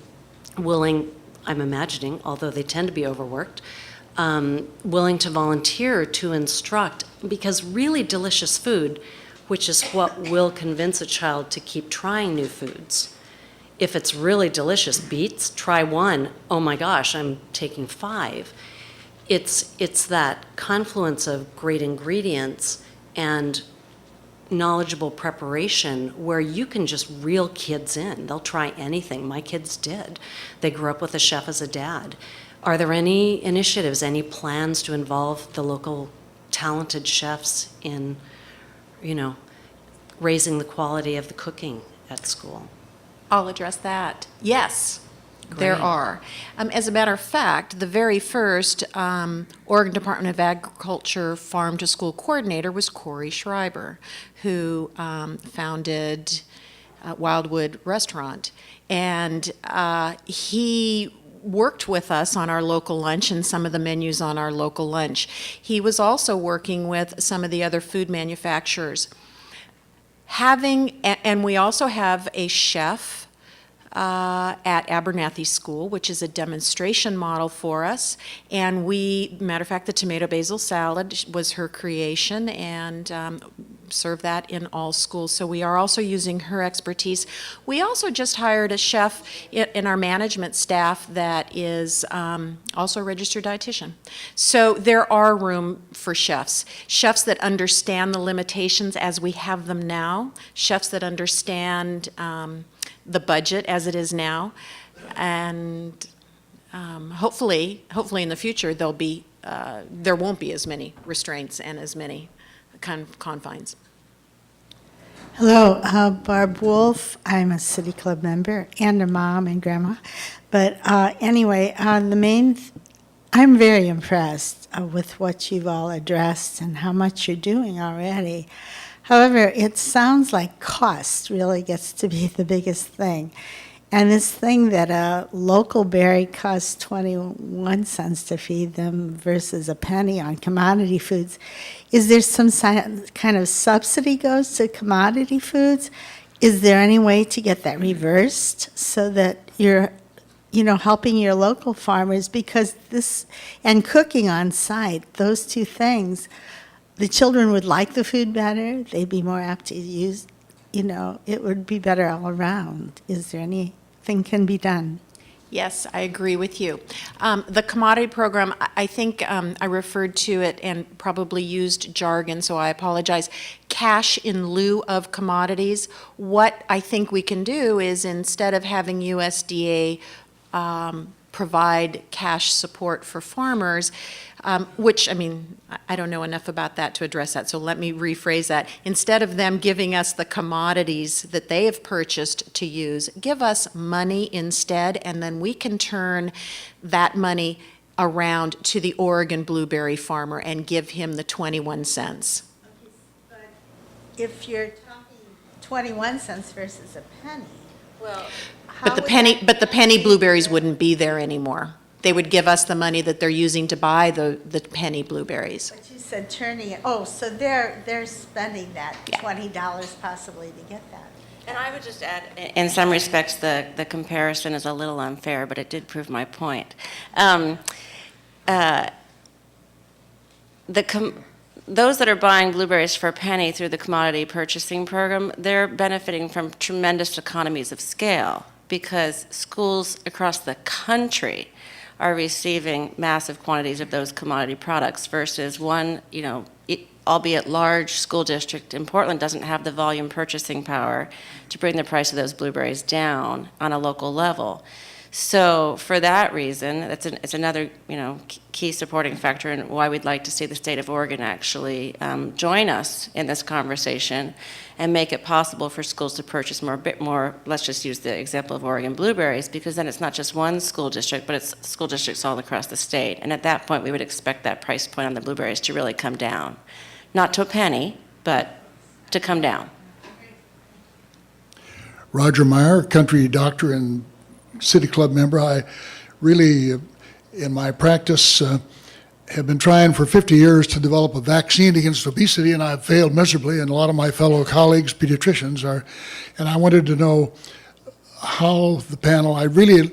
willing, I'm imagining, although they tend to be overworked, willing to volunteer to instruct, because really delicious food, which is what will convince a child to keep trying new foods. If it's really delicious, beets, try one, oh my gosh, I'm taking 5. It's that confluence of great ingredients and knowledgeable preparation where you can just reel kids in. They'll try anything. My kids did. They grew up with a chef as a dad. Are there any initiatives, any plans to involve the local talented chefs in, raising the quality of the cooking at school? I'll address that. Yes, there Great. are. As a matter of fact, the very first Oregon Department of Agriculture Farm to School coordinator was Corey Schreiber, who founded Wildwood Restaurant. And he worked with us on our local lunch and some of the menus on our local lunch. He was also working with some of the other food manufacturers. And we also have a chef at Abernathy School, which is a demonstration model for us. And matter of fact, the tomato basil salad was her creation, and serve that in all schools. So we are also using her expertise. We also just hired a chef in our management staff that is also a registered dietitian. So there are room for chefs that understand the limitations as we have them now, chefs that understand the budget as it is now, and hopefully in the future there won't be as many restraints and as many confines. Hello, Barb Wolf. I'm a City Club member and a mom and grandma. But anyway, I'm very impressed with what you've all addressed and how much you're doing already. However, it sounds like cost really gets to be the biggest thing. And this thing that a local berry costs 21 cents to feed them versus a penny on commodity foods, is there some kind of subsidy goes to commodity foods? Is there any way to get that reversed so that you're helping your local farmers? Because and cooking on site, those two things, the children would like the food better, they'd be more apt to use, it would be better all around. Is there anything can be done? Yes, I agree with you. The commodity program, I think I referred to it and probably used jargon, so I apologize. Cash in lieu of commodities. What I think we can do is, instead of having USDA provide cash support for farmers, which, I don't know enough about that to address that, so let me rephrase that. Instead of them giving us the commodities that they have purchased to use, give us money instead, and then we can turn that money around to the Oregon blueberry farmer and give him the 21 cents. Okay, but if you're talking 21 cents versus a penny, But the penny blueberries wouldn't be there anymore. They would give us the money that they're using to buy the penny blueberries. But you said turning it, so they're spending that $20 possibly to get that. And I would just add, in some respects, the comparison is a little unfair, but it did prove my point. Those that are buying blueberries for a penny through the commodity purchasing program, they're benefiting from tremendous economies of scale, because schools across the country are receiving massive quantities of those commodity products versus one, albeit large school district in Portland doesn't have the volume purchasing power to bring the price of those blueberries down on a local level. So for that reason, it's another, key supporting factor in why we'd like to see the state of Oregon actually join us in this conversation and make it possible for schools to purchase a bit more, let's just use the example of Oregon blueberries, because then it's not just one school district, but it's school districts all across the state. And at that point, we would expect that price point on the blueberries to really come down. Not to a penny, but to come down. Roger Meyer, country doctor and City Club member. I really, in my practice, have been trying for 50 years to develop a vaccine against obesity, and I've failed miserably, and a lot of my fellow colleagues, pediatricians, are. And I wanted to know how the panel, I really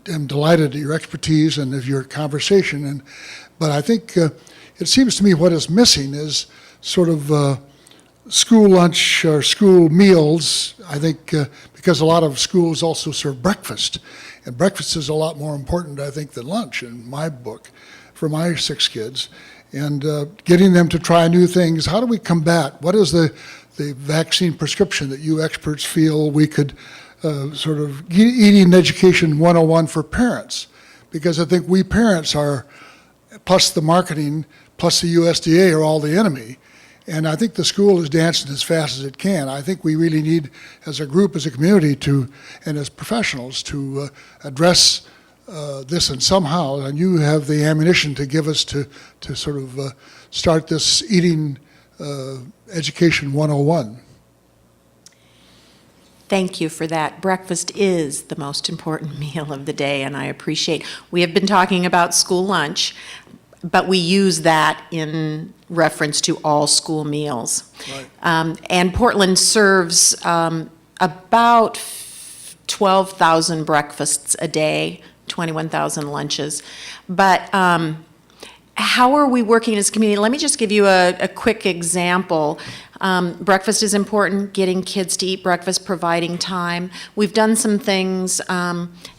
am delighted at your expertise and of your conversation, but I think it seems to me what is missing is sort of school lunch or school meals. I think because a lot of schools also serve breakfast, and breakfast is a lot more important, I think, than lunch in my book for my 6 kids, and getting them to try new things. How do we combat? What is the vaccine prescription that you experts feel we could sort of eating education 101 for parents? Because I think we parents are, plus the marketing, plus the USDA are all the enemy. And I think the school is dancing as fast as it can. I think we really need, as a group, as a community, and as professionals, to address this and somehow, and you have the ammunition to give us to sort of start this eating education 101. Thank you for that. Breakfast is the most important meal of the day, and I appreciate. We have been talking about school lunch, but we use that in reference to all school meals. Right. And Portland serves about 12,000 breakfasts a day, 21,000 lunches. But how are we working as a community? Let me just give you a quick example. Breakfast is important, getting kids to eat breakfast, providing time. We've done some things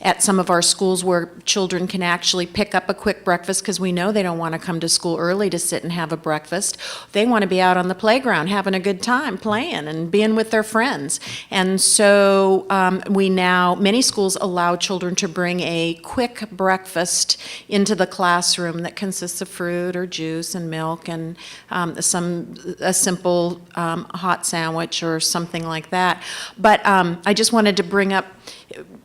at some of our schools where children can actually pick up a quick breakfast because we know they don't want to come to school early to sit and have a breakfast. They want to be out on the playground having a good time, playing and being with their friends. And so many schools allow children to bring a quick breakfast into the classroom that consists of fruit or juice and milk and a simple hot sandwich or something like that. But I just wanted to bring up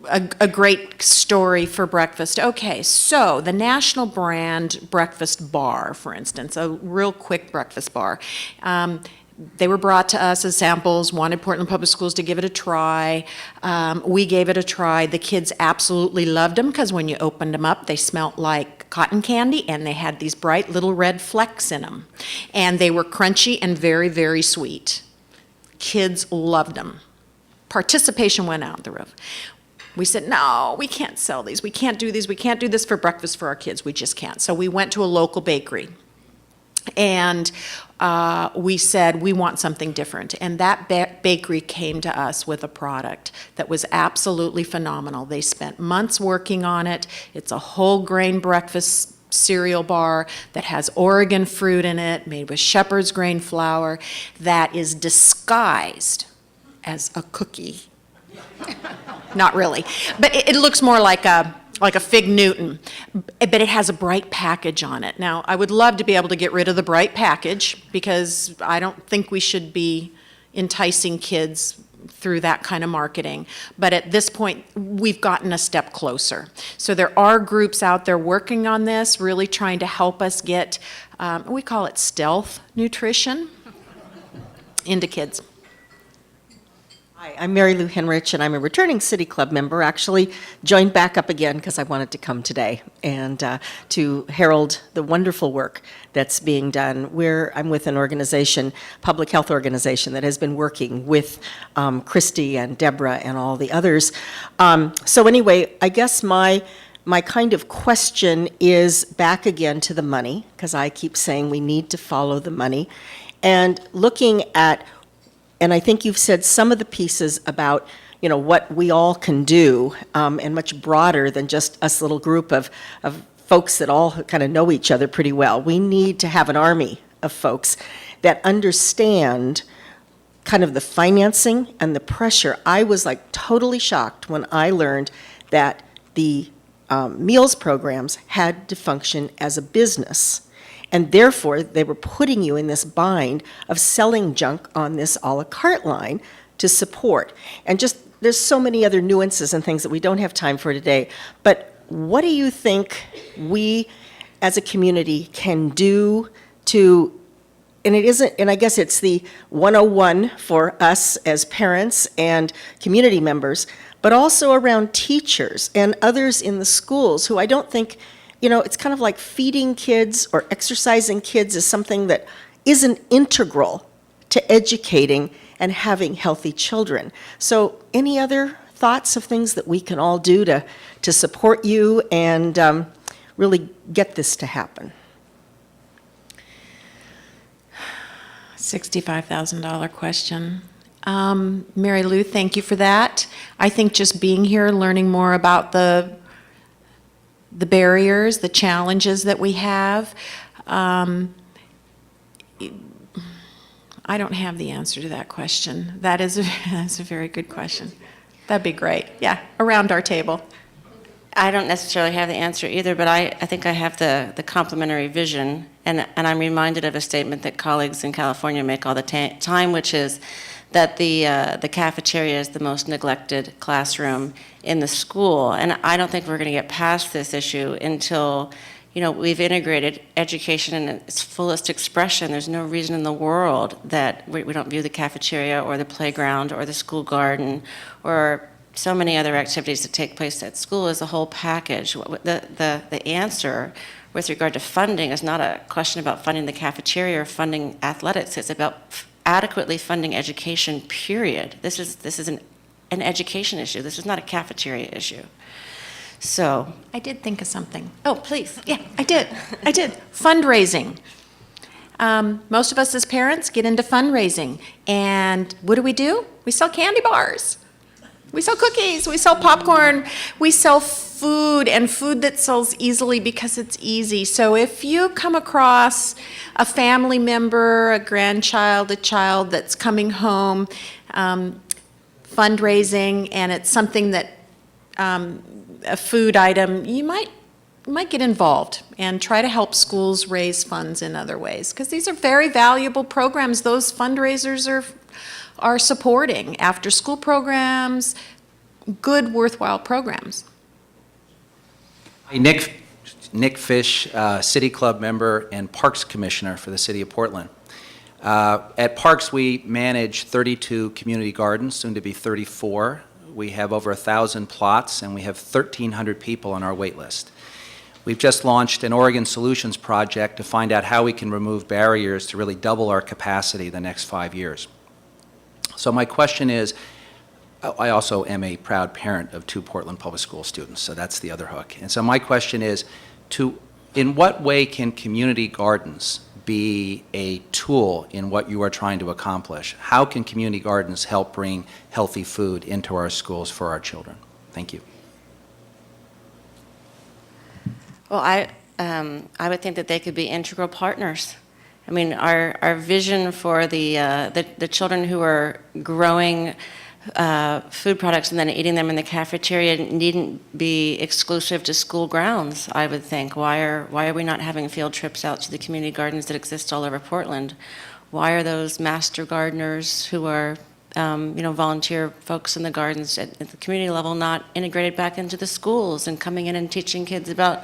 a great story for breakfast. Okay, so the national brand breakfast bar, for instance, a real quick breakfast bar. They were brought to us as samples, wanted Portland Public Schools to give it a try. We gave it a try. The kids absolutely loved them because when you opened them up, they smelled like cotton candy and they had these bright little red flecks in them. And they were crunchy and very, very sweet. Kids loved them. Participation went out the roof. We said, no, we can't sell these. We can't do these. We can't do this for breakfast for our kids. We just can't. So we went to a local bakery. And we said, we want something different. And that bakery came to us with a product that was absolutely phenomenal. They spent months working on it. It's a whole grain breakfast cereal bar that has Oregon fruit in it, made with shepherd's grain flour, that is disguised as a cookie. Not really. But it looks more like a Fig Newton, but it has a bright package on it. Now, I would love to be able to get rid of the bright package because I don't think we should be enticing kids through that kind of marketing. But at this point, we've gotten a step closer. So there are groups out there working on this, really trying to help us get, we call it stealth nutrition, into kids. Hi, I'm Mary Lou Henrich, and I'm a returning City Club member, actually joined back up again because I wanted to come today and to herald the wonderful work that's being done. I'm with an organization, public health organization, that has been working with Kristy and Deborah and all the others. So anyway, I guess my kind of question is back again to the money, because I keep saying we need to follow the money, and looking at, and I think you've said some of the pieces about, what we all can do, and much broader than just us little group of folks that all kind of know each other pretty well. We need to have an army of folks that understand kind of the financing and the pressure. I was like totally shocked when I learned that the meals programs had to function as a business. And therefore, they were putting you in this bind of selling junk on this à la carte line to support. And just, there's so many other nuances and things that we don't have time for today. But what do you think we as a community can do to, and it isn't, and I guess it's the 101 for us as parents and community members, but also around teachers and others in the schools who I don't think, you know, it's kind of like feeding kids or exercising kids is something that isn't integral to educating and having healthy children. So any other thoughts of things that we can all do to support you and really get this to happen? $65,000 question. Mary Lou, thank you for that. I think just being here, learning more about the barriers, the challenges that we have. I don't have the answer to that question. That's a very good question. That'd be great. Yeah, around our table. I don't necessarily have the answer either, but I think I have the complementary vision, and I'm reminded of a statement that colleagues in California make all the time, which is that the cafeteria is the most neglected classroom in the school. And I don't think we're going to get past this issue until, you know, we've integrated education in its fullest expression. There's no reason in the world that we don't view the cafeteria or the playground or the school garden or so many other activities that take place at school as a whole package. The answer with regard to funding is not a question about funding the cafeteria or funding athletics. It's about adequately funding education, period. This is an education issue. This is not a cafeteria issue. So. I did think of something. Oh, please. Yeah, I did. Fundraising. Most of us as parents get into fundraising. And what do? We sell candy bars. We sell cookies. We sell popcorn. We sell food, and food that sells easily because it's easy. So if you come across a family member, a grandchild, a child that's coming home, fundraising, and it's something that, a food item, you might get involved and try to help schools raise funds in other ways, because these are very valuable programs those fundraisers are supporting. After school programs, good, worthwhile programs. Hi, Nick Fish, City Club member and Parks Commissioner for the City of Portland. At Parks, we manage 32 community gardens, soon to be 34. We have over 1,000 plots, and we have 1,300 people on our wait list. We've just launched an Oregon Solutions project to find out how we can remove barriers to really double our capacity the next 5 years. So my question is, I also am a proud parent of 2 Portland Public School students, so that's the other hook. And so my question is, in what way can community gardens be a tool in what you are trying to accomplish? How can community gardens help bring healthy food into our schools for our children? Thank you. Well, I would think that they could be integral partners. I mean, our vision for the children who are growing food products and then eating them in the cafeteria needn't be exclusive to school grounds, I would think. Why are we not having field trips out to the community gardens that exist all over Portland? Why are those master gardeners who are volunteer folks in the gardens at the community level not integrated back into the schools and coming in and teaching kids about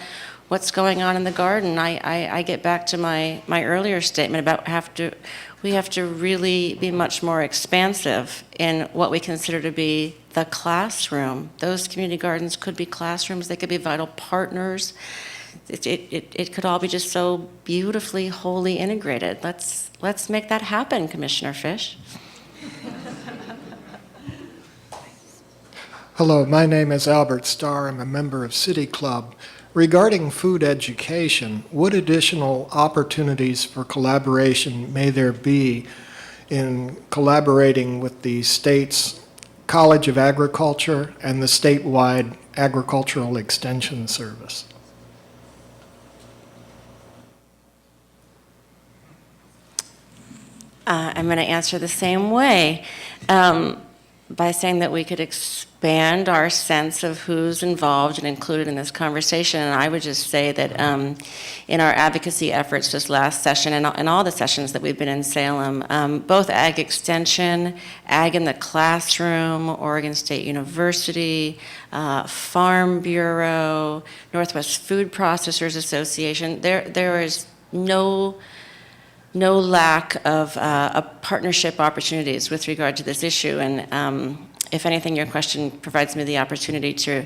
what's going on in the garden? I get back to my earlier statement about we have to really be much more expansive in what we consider to be the classroom. Those community gardens could be classrooms, they could be vital partners. It could all be just so beautifully, wholly integrated. Let's make that happen, Commissioner Fish. Hello, my name is Albert Starr. I'm a member of City Club. Regarding food education, what additional opportunities for collaboration may there be in collaborating with the state's College of Agriculture and the statewide Agricultural Extension Service? I'm going to answer the same way. by saying that we could expand our sense of who's involved and included in this conversation. And I would just say that in our advocacy efforts this last session and all the sessions that we've been in Salem, both Ag Extension, Ag in the Classroom, Oregon State University, Farm Bureau, Northwest Food Processors Association, there is no lack of partnership opportunities with regard to this issue. And if anything, your question provides me the opportunity to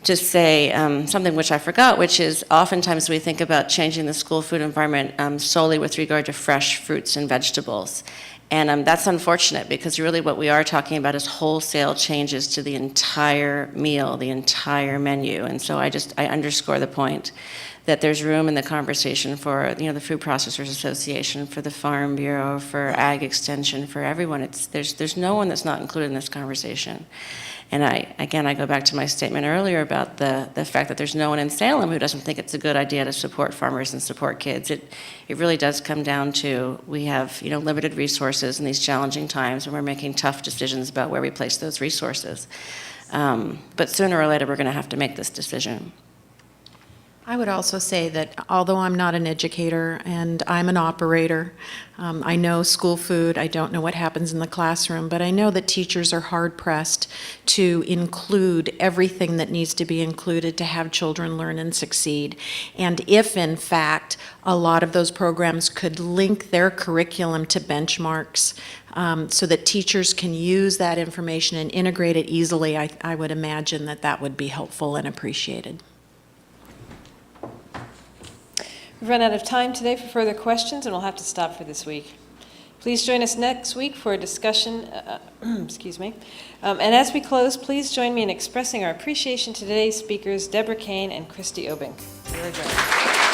just say something which I forgot, which is oftentimes we think about changing the school food environment solely with regard to fresh fruits and vegetables. And that's unfortunate, because really what we are talking about is wholesale changes to the entire meal, the entire menu. And so I underscore the point that there's room in the conversation for, the Food Processors Association, for the Farm Bureau, for Ag Extension, for everyone. There's no one that's not included in this conversation. And I go back to my statement earlier about the fact that there's no one in Salem who doesn't think it's a good idea to support farmers and support kids. It really does come down to, we have limited resources in these challenging times, and we're making tough decisions about where we place those resources. But sooner or later, we're going to have to make this decision. I would also say that although I'm not an educator and I'm an operator, I know school food, I don't know what happens in the classroom, but I know that teachers are hard-pressed to include everything that needs to be included to have children learn and succeed. And if, in fact, a lot of those programs could link their curriculum to benchmarks so that teachers can use that information and integrate it easily, I would imagine that would be helpful and appreciated. We've run out of time today for further questions, and we'll have to stop for this week. Please join us next week for a discussion, excuse me. And as we close, please join me in expressing our appreciation to today's speakers, Deborah Kane and Kristy Obbink. We're adjourned.